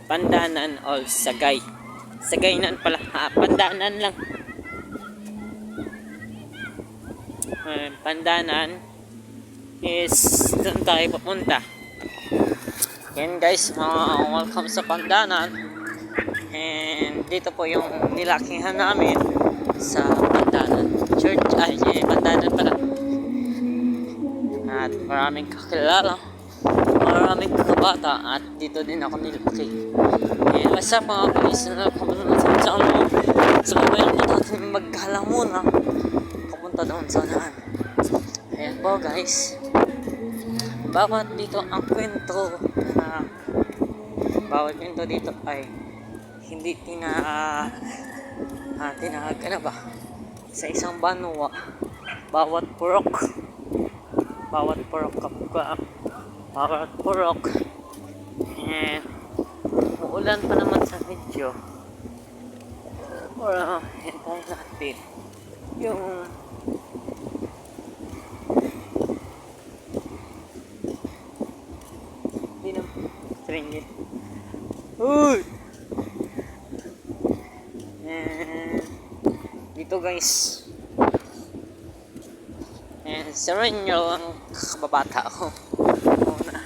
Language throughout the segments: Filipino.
Pandanan o Sagay. Sagaynan pala. Pandanan lang. Pandanan is doon tayo papunta. Yan guys, welcome sa Pandanan. And dito po yung nilakihan namin sa Pandanan Church. Pandanan pala. At maraming kakilala, maraming kakabata, at dito din ako nilaki. And what's up mga guys, sa mobile na natin magkala muna papunta doon sa naan. Ayan po guys, bawat dito ang kwento na bawat kwento dito ay hindi tinahag ano ba sa isang banwa. Bawat purok kapag bawat purok, and uulan pa naman sa video. Or hintay natin yung hindi na stringit. Uy! And dito guys, and sabihin nyo ang kababata ko muna.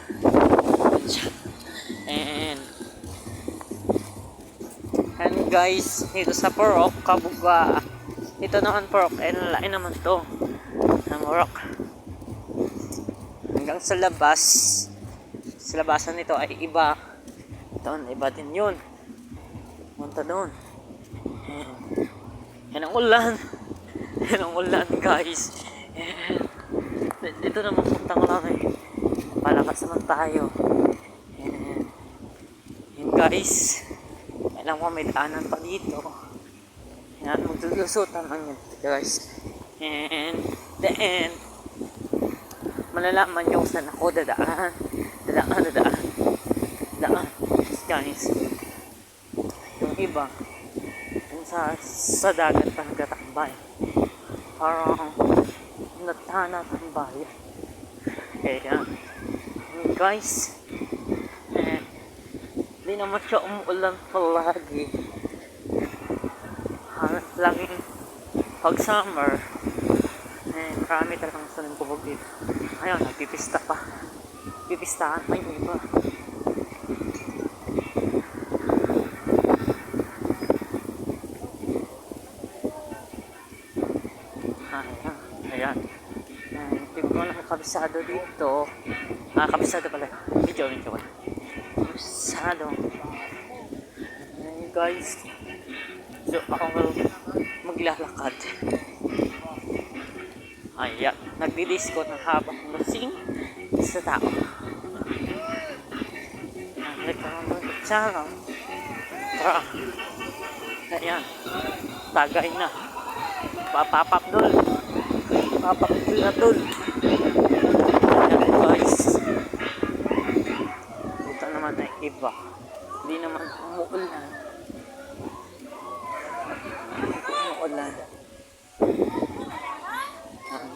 And guys, dito sa Purok Kabuga, dito naman Purok, lain naman to ng Purok. Hanggang sa labas, sa labasan nito ay iba. Doon, iba din yun. Punta doon. Yan ang ulan. Yan ang ulan guys. Dito naman punta ko lang palakas naman tayo. Yan guys, alam ko may daanan pa dito. Yan, magdulusutan lang yun guys. And the end, malalaman nyo saan ako dadaan guys. Yung iba yung sa dagat pa nagtatambay, parang natambay. Kaya guys, hindi naman siya umuulan palagi. Laging pag summer, marami talagang sunod kubog dito. Ayun, nagpipista pa. Pipistahan pa yung iba. Ayan. Tignan ng kabisado dito. Kabisado pala. Video pala. Kabisado. Ayan guys. So, ako maglalakad. Ayan. Nagdi-disco ng habang lasing sa tao. Nagkakaroon tara. Ayan. Tagay na. Papapap dul. Papapil na dul. Ayan guys. Ito naman ay iba. Hindi naman umuulan.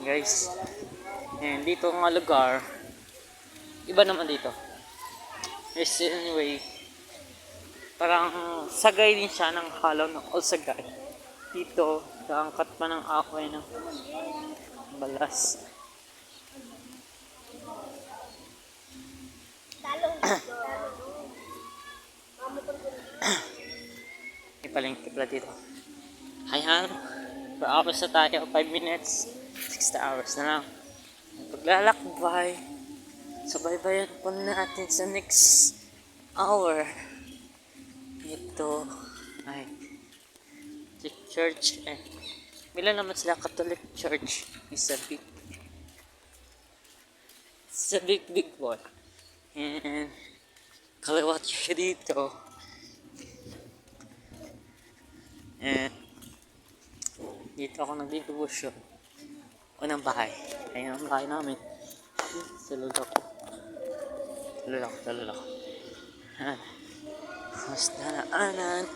Guys, and dito nga lugar, iba naman dito. Yes, anyway, parang sagay din siya ng halaw ng all sagay. Dito, kaangkat pa ng akway ng balas. Ipalingkip lang dito. Ayan, for hours na tayo, 5 minutes, 6 hours na lang. Paglalakbay, subaybayan po natin sa next hour. Ito ay church. Bilang naman sila Catholic Church. It's a big one. And kaliwat kayo dito. And dito ako nagdidibusyon. Unang bahay. Ayan ang bahay namin. Sa lula ko. Mas daraanan.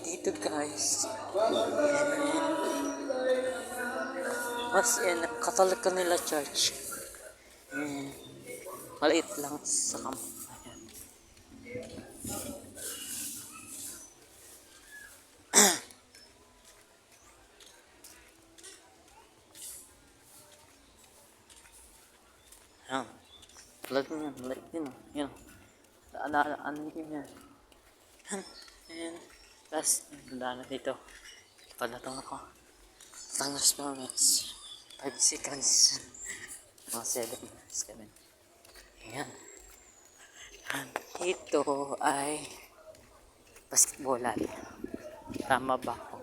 Dito. dito guys. Mas yan, Catholic Manila Church. Maliit lang sa kamp. Ayan. Tulad mo yan, maliit din. Yan. Ano yun yan. Ayan. Tapos, daan na dito. Padatong ako. Tangos moments. 5 seconds. Mga 7. Ayan. Ito ay basketballan. Tama ba ako?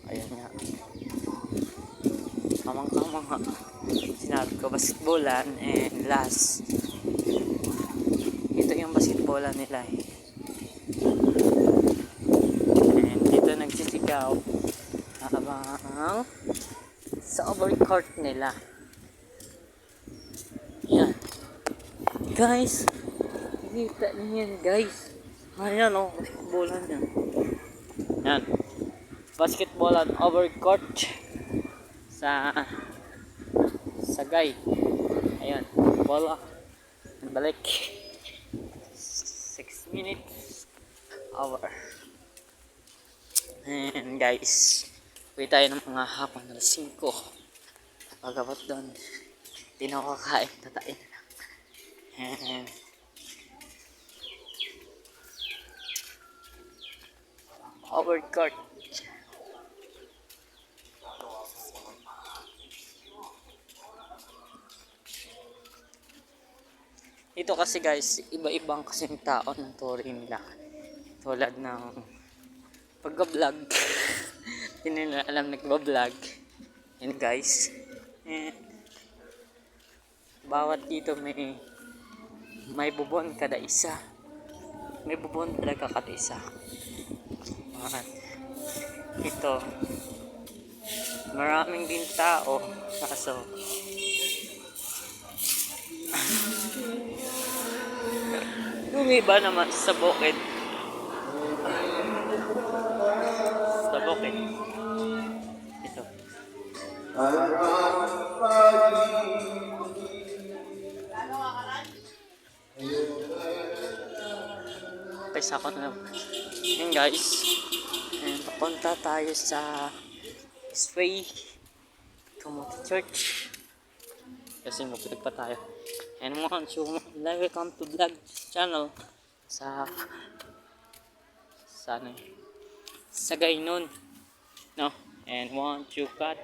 Ayan nga. Kamang-kamang nga. Sinabi ko basketballan and last. Ito yung basketballan nila eh. And dito nagsisigaw habang sa overcourt nila. Yan. Guys, kita niyo yan guys. Ayan o, basketballan yan. Yan. Basketballan overcourt sa Sagay. Ayan, bola. Balik. 6 minutes. Hour. And guys, uwi tayo ng mga hapon ng 5. Pagabot doon, hindi na ako kakain, tatain na lang. And overcourt. Ito kasi guys, iba-ibang kasing tao ng turing nila. Tulad ng pag-vlog. Hindi nila alam nag-vlog. Yan guys. Bawat dito may bubon kada isa. May bubon talaga kada isa. At ito, maraming din tao. Kaso yung iba naman sa bukid. Sa bukid. Ito. Pesa ko na. Yan guys. And papunta tayo sa Sway Community Church. Kasi mapilig pa tayo. And welcome to vlog channel sa Sagay nun. No? And 1, 2, cut.